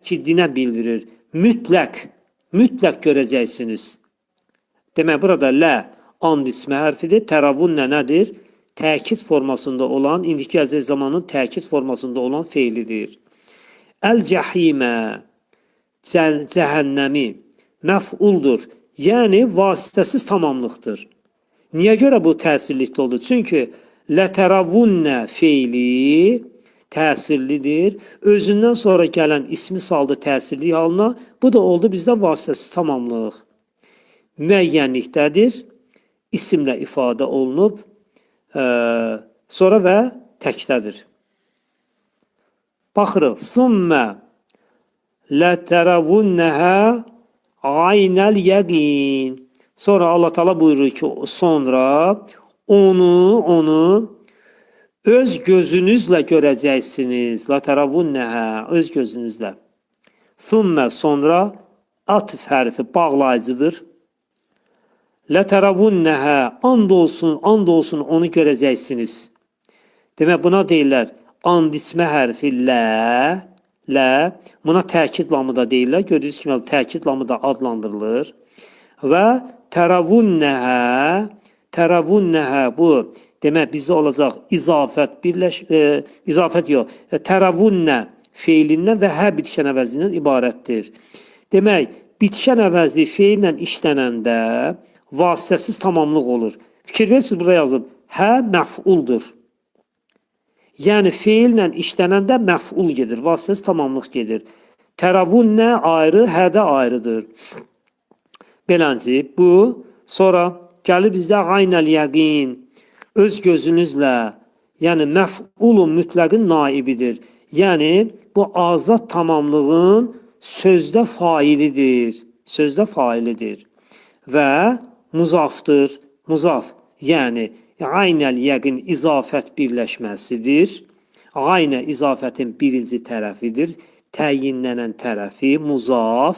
təkidinə bildirir. Mütləq görəcəksiniz. Demək, burada lə and ismi hərfidir. Təravun nədir? Təkid formasında olan, indiki gələcək zamanın təkid formasında olan feilidir. Əl-cəhimə, cəhənnəmi məf'uldur. Yəni, vasitəsiz tamamlıqdır. Niyə görə bu təsirlikdə oldu? Çünki lətəravunnə feili təsirlidir. Özündən sonra gələn ismi saldı təsirli halına. Bu da oldu bizdə vasitəsiz tamamlıq. Müəyyənlikdədir. İsimlə ifadə olunub. Sonra və təkdədir. Baxırıq. Sümmə lətəravunnəhə aynəl yəqin. Sonra Allah Teala buyurur ki, sonra onu öz gözünüzlə görəcəksiniz. Lətəravunnəhə, öz gözünüzlə. Sümmə, sonra atf hərfi bağlayıcıdır. Lətəravunnəhə, and olsun onu görəcəksiniz. Demək, buna deyirlər, and ismə hərfi lə, buna təkid lamı da deyirlər. Gördüyünüz kimi, təkid lamı da adlandırılır. Və təravünnəhə bu, demək, bizdə olacaq izafət yox, təravünnə feilindən və hə bitişən əvəzindən ibarətdir. Demək, bitişən əvəzli feillə işlənəndə vasitəsiz tamamlıq olur. Fikir verirsiniz, burada yazılıb, hə məf'uldur. Yəni, feillə işlənəndə məf'ul gedir, vasitəsiz tamamlıq gedir. Təravünnə ayrı, hə də ayrıdır. Beləncə, bu, sonra gəlir bizdə aynəl yəqin, öz gözünüzlə, yəni məf'ulun mütləqin naibidir. Yəni, bu azad tamamlığın sözdə failidir. Və muzafdır, muzaf, yəni aynəl yəqin izafət birləşməsidir. Aynə izafətin birinci tərəfidir, təyinlənən tərəfi muzaf.